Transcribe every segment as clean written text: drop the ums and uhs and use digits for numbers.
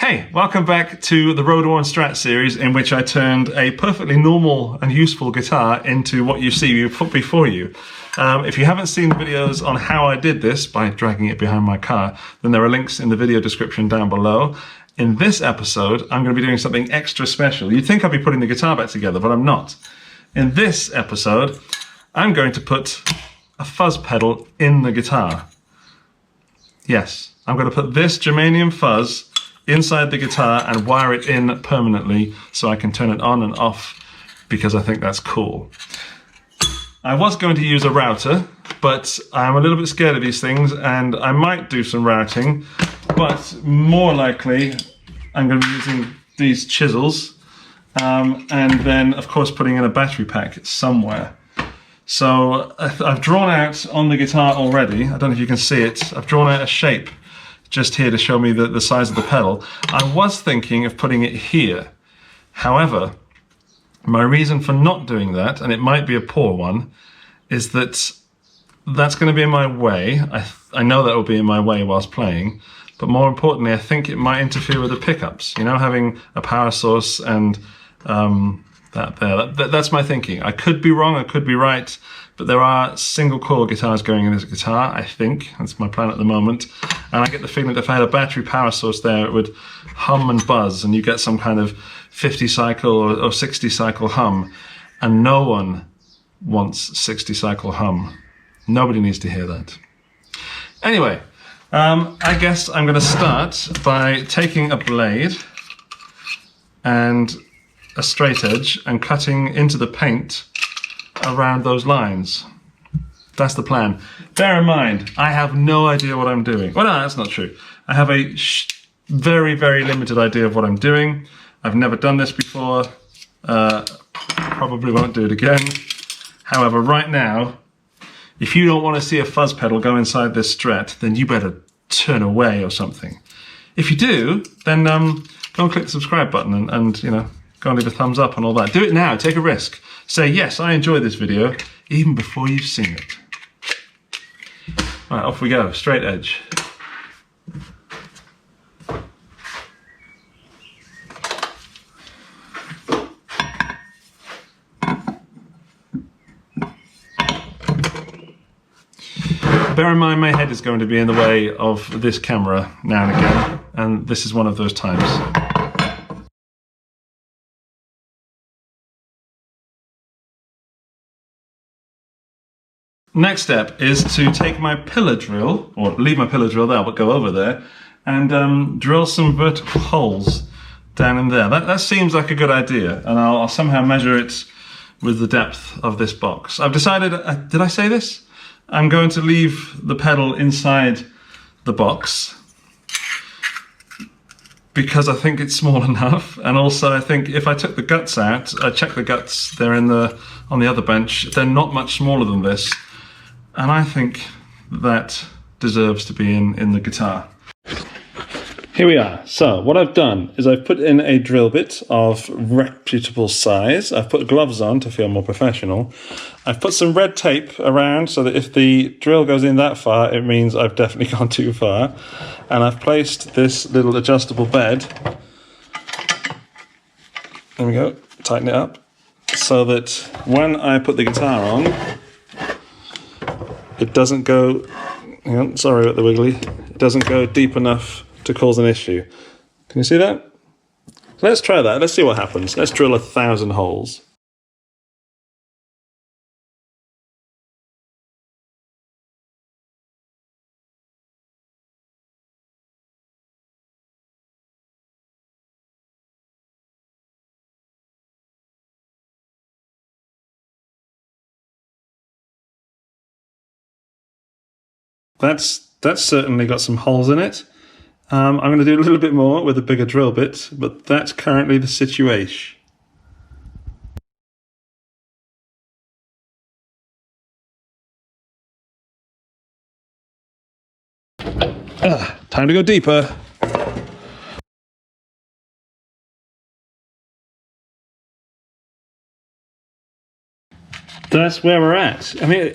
Hey, welcome back to the Road Worn Strat series, in which I turned a perfectly normal and useful guitar into what you see you put before you. If you haven't seen videos on how I did this by dragging it behind my car, then there are links in the video description down below. In this episode, I'm going to be doing something extra special. You'd think I'd be putting the guitar back together, but I'm not. In this episode, I'm going to put a fuzz pedal in the guitar. Yes, I'm going to put this germanium fuzz inside the guitar and wire it in permanently so I can turn it on and off because I think that's cool. I was going to use a router, but I'm a little bit scared of these things and I might do some routing, but more likely I'm going to be using these chisels and then of course putting in a battery pack somewhere. So I've drawn out on the guitar already, I don't know if you can see it, I've drawn out a shape just here to show me the size of the pedal. I was thinking of putting it here. However, my reason for not doing that, and it might be a poor one, is that that's going to be in my way. I know that will be in my way whilst playing, but more importantly, I think it might interfere with the pickups. You know, having a power source and that's my thinking. I could be wrong, I could be right, but there are single coil guitars going in this guitar, I think. That's my plan at the moment. And I get the feeling that if I had a battery power source there, it would hum and buzz, and you get some kind of 50 cycle or 60 cycle hum. And no one wants 60 cycle hum. Nobody needs to hear that. Anyway, I guess I'm going to start by taking a blade and a straight edge and cutting into the paint around those lines. That's the plan. Bear in mind, I have no idea what I'm doing. Well, no, that's not true. I have a very, very limited idea of what I'm doing. I've never done this before. Probably won't do it again. However, right now, if you don't want to see a fuzz pedal go inside this Strat, then you better turn away or something. If you do, then go and click the subscribe button and you know, go and leave a thumbs up and all that. Do it now, take a risk. Say, yes, I enjoyed this video, even before you've seen it. Right, off we go, straight edge. Bear in mind, my head is going to be in the way of this camera now and again, and this is one of those times. Next step is to take my pillar drill, or leave my pillar drill there, but go over there, and drill some vertical holes down in there. That seems like a good idea, and I'll somehow measure it with the depth of this box. I've decided, did I say this? I'm going to leave the pedal inside the box because I think it's small enough, and also I think if I took the guts out, I checked the guts, they're on the other bench, they're not much smaller than this. And I think that deserves to be in the guitar. Here we are. So what I've done is I've put in a drill bit of reputable size. I've put gloves on to feel more professional. I've put some red tape around so that if the drill goes in that far, it means I've definitely gone too far. And I've placed this little adjustable bed. There we go. Tighten it up so that when I put the guitar on, it doesn't go, hang on, sorry about the wiggly, it doesn't go deep enough to cause an issue. Can you see that? Let's try that, let's see what happens. Let's drill 1,000 holes. That's certainly got some holes in it. I'm going to do a little bit more with a bigger drill bit, but that's currently the situation. Time to go deeper. That's where we're at. I mean,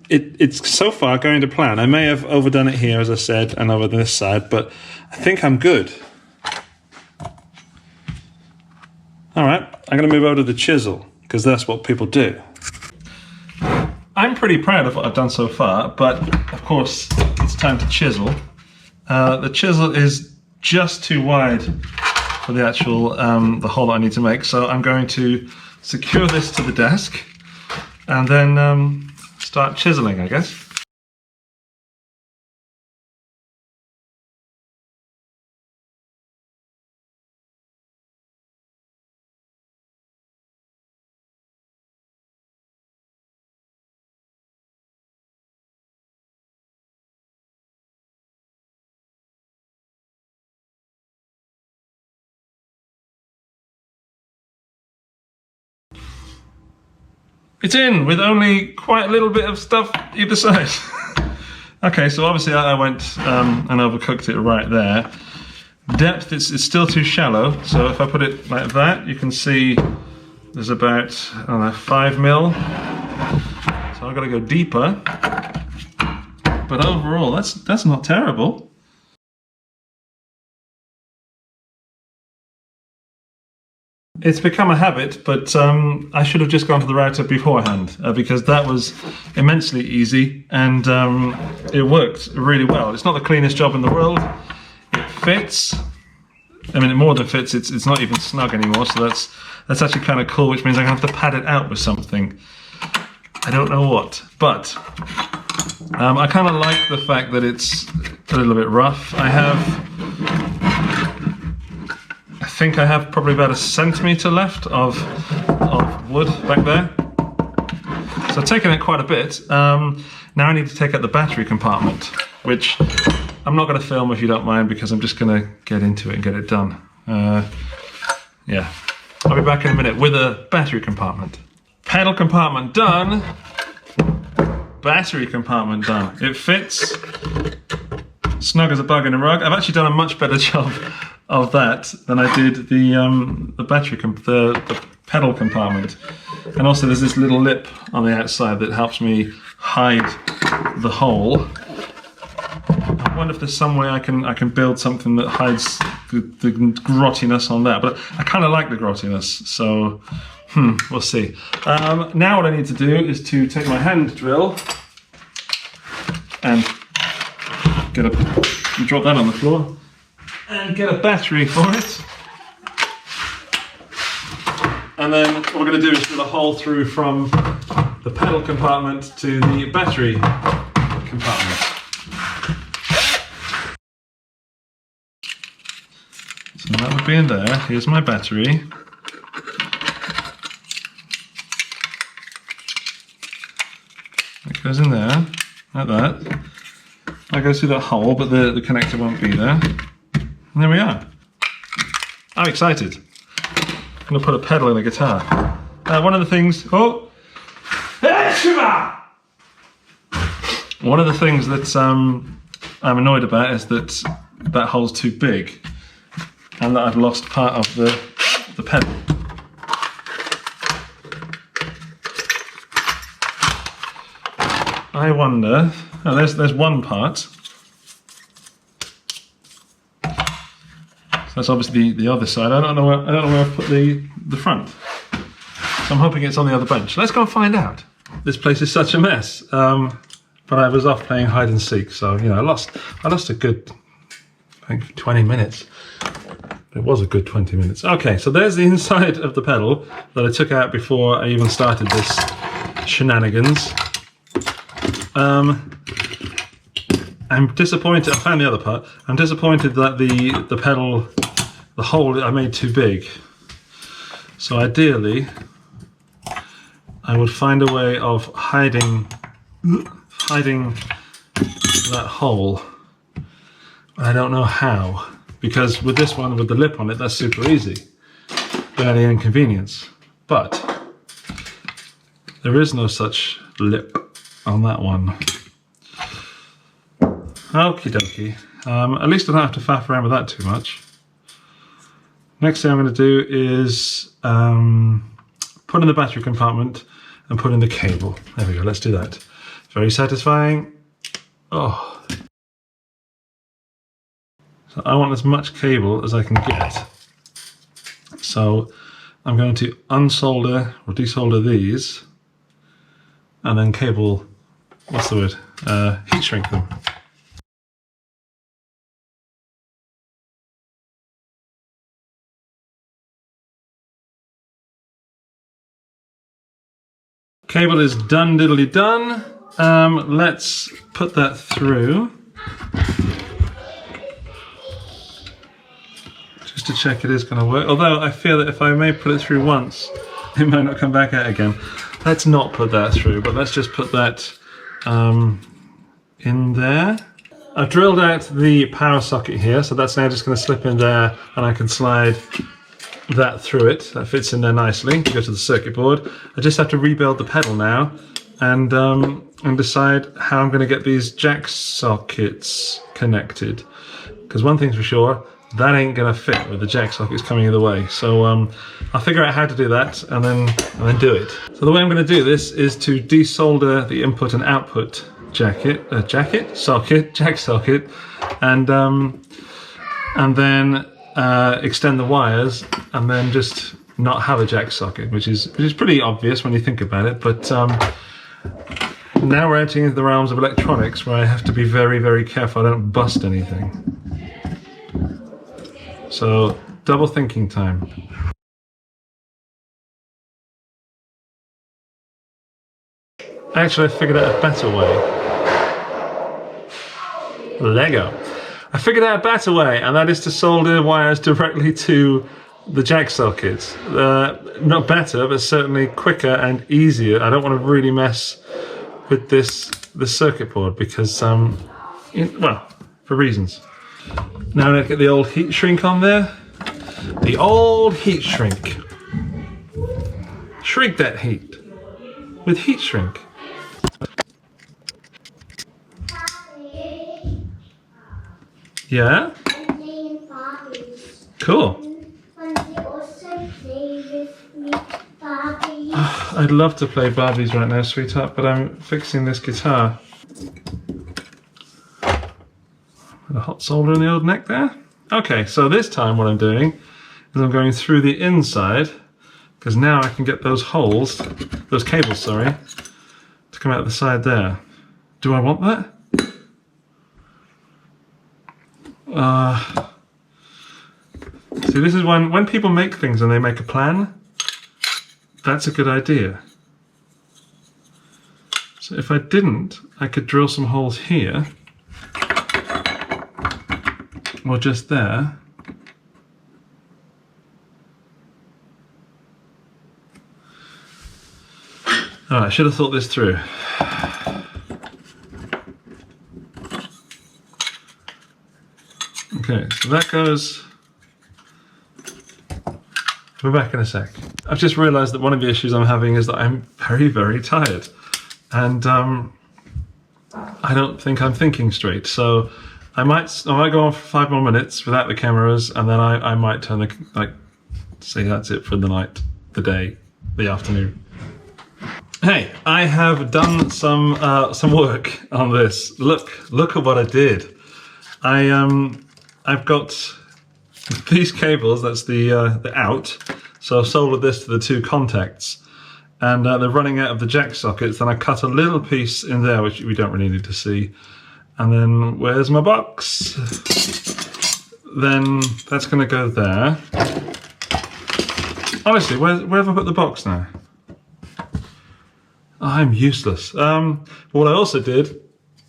it's so far going to plan. I may have overdone it here, as I said, and over this side, but I think I'm good. I'm going to move over to the chisel, because that's what people do. I'm pretty proud of what I've done so far, but of course it's time to chisel. The chisel is just too wide for the actual the hole that I need to make, so I'm going to secure this to the desk and then start chiseling, I guess. It's in with only quite a little bit of stuff either side. Okay, so obviously I went and overcooked it right there. Depth is still too shallow, so if I put it like that, you can see there's about, I don't know, 5 mil. So I've got to go deeper. But overall, that's not terrible. It's become a habit, but I should have just gone to the router beforehand because that was immensely easy and it worked really well. It's not the cleanest job in the world. It fits. I mean, it more than fits. It's not even snug anymore, so that's actually kind of cool, which means I'm going to have to pad it out with something. I don't know what, but I kind of like the fact that it's a little bit rough. I think I have probably about 1 centimetre left of wood back there. So I've taken it quite a bit. Now I need to take out the battery compartment, which I'm not going to film if you don't mind, because I'm just going to get into it and get it done. Yeah, I'll be back in a minute with a battery compartment. Pedal compartment done. Battery compartment done. It fits. Snug as a bug in a rug. I've actually done a much better job of that than I did the battery the pedal compartment. And also there's this little lip on the outside that helps me hide the hole. I wonder if there's some way I can build something that hides the grottiness on that, but I kind of like the grottiness, so we'll see. Now what I need to do is to take my hand drill and drop that on the floor and get a battery for it. And then what we're going to do is drill a hole through from the pedal compartment to the battery compartment. So that would be in there. Here's my battery. It goes in there, like that. I go through that hole, but the connector won't be there. And there we are. I'm excited. I'm going to put a pedal in a guitar. One of the things... Oh! One of the things that I'm annoyed about is that that hole's too big and that I've lost part of the pedal. I wonder... Oh, there's one part. So that's obviously the other side. I don't know where I've put the front. So I'm hoping it's on the other bench. Let's go and find out. This place is such a mess. But I was off playing hide and seek, so you know I lost a good, I think, 20 minutes. It was a good 20 minutes. Okay, so there's the inside of the pedal that I took out before I even started this shenanigans. I'm disappointed. I found the other part. I'm disappointed that the pedal, the hole I made too big. So ideally, I would find a way of hiding that hole. I don't know how, because with this one with the lip on it, that's super easy. Barely inconvenience. But there is no such lip on that one. Okie dokie. At least I don't have to faff around with that too much. Next thing I'm going to do is put in the battery compartment and put in the cable. There we go, let's do that. Very satisfying. Oh. So I want as much cable as I can get. So I'm going to unsolder or desolder these and then cable, what's the word, heat shrink them. Cable is done diddly done. Let's put that through. Just to check it is going to work. Although I feel that if I may put it through once, it might not come back out again. Let's not put that through, but let's just put that in there. I've drilled out the power socket here, so that's now just going to slip in there and I can slide that through it. That fits in there nicely. Go to the circuit board. I just have to rebuild the pedal now and decide how I'm going to get these jack sockets connected. Because one thing's for sure, that ain't going to fit with the jack sockets coming either way. So I'll figure out how to do that and then do it. So the way I'm going to do this is to desolder the input and output jack socket, and then extend the wires and then just not have a jack socket, which is pretty obvious when you think about it. But now we're entering into the realms of electronics where I have to be very, very careful I don't bust anything. So double thinking time. Actually, I figured out a better way. Lego. I figured out a better way, and that is to solder wires directly to the jack sockets. Not better, but certainly quicker and easier. I don't want to really mess with the circuit board because, well, for reasons. Now I'm going to get the old heat shrink on there. The old heat shrink. Shrink that heat with heat shrink. Yeah? I'm playing Barbies. Cool. Also play with me Barbies. I'd love to play Barbies right now, sweetheart, but I'm fixing this guitar. With a hot solder in the old neck there. Okay, so this time what I'm doing is I'm going through the inside, because now I can get those holes, those cables, sorry, to come out the side there. Do I want that? See, this is when people make things and they make a plan, that's a good idea. So if I didn't, I could drill some holes here, or just there. Alright, I should have thought this through. Okay, so that goes. We're back in a sec. I've just realised that one of the issues I'm having is that I'm very, very tired. And I don't think I'm thinking straight. So I might go on for 5 more minutes without the cameras, and then I might turn say that's it for the night, the day, the afternoon. Hey, I have done some work on this. Look at what I did. I've got these cables, that's the out, so I've soldered this to the two contacts, and they're running out of the jack sockets, and I cut a little piece in there which we don't really need to see, and then where's my box? Then that's going to go there. Honestly, where have I put the box now? Oh, I'm useless. What I also did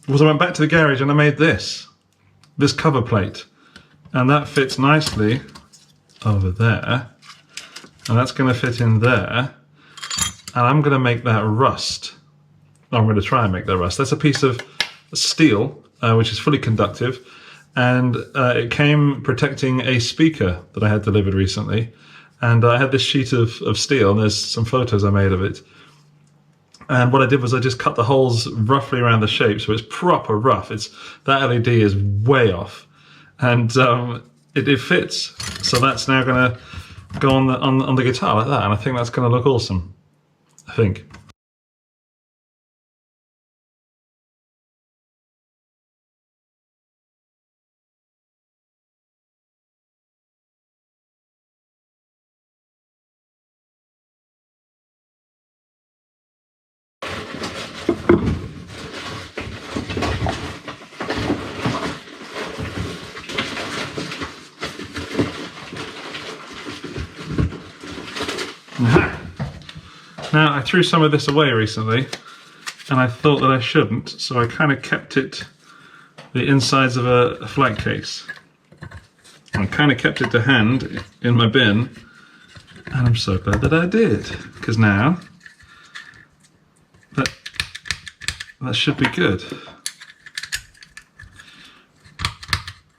was I went back to the garage and I made this cover plate. And that fits nicely over there. And that's going to fit in there. And I'm going to make that rust. I'm going to try and make that rust. That's a piece of steel, which is fully conductive. And it came protecting a speaker that I had delivered recently. And I had this sheet of steel, and there's some photos I made of it. And what I did was I just cut the holes roughly around the shape, so it's proper rough. That LED is way off. And it fits, so that's now going to go on the guitar like that, and I think that's going to look awesome. I think. Aha. Now, I threw some of this away recently, and I thought that I shouldn't, so I kind of kept it, the insides of a flight case. I kind of kept it to hand in my bin, and I'm so glad that I did, because now that should be good.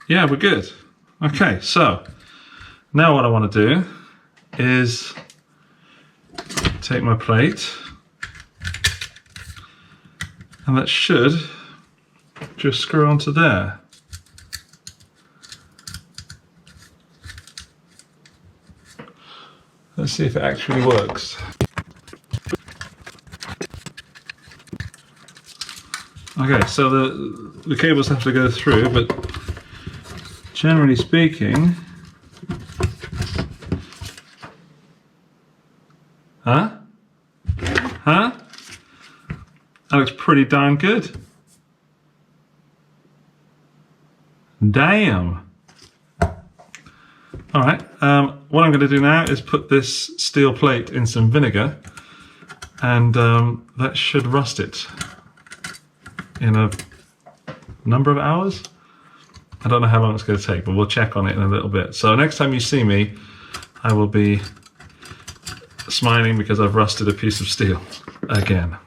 Yeah, we're good. Okay, so now what I want to do is take my plate, and that should just screw onto there. Let's see if it actually works. Okay, so the cables have to go through, but generally speaking, huh? That looks pretty darn good. Damn. All right, what I'm going to do now is put this steel plate in some vinegar, and that should rust it in a number of hours. I don't know how long it's going to take, but we'll check on it in a little bit. So next time you see me, I will be smiling because I've rusted a piece of steel again.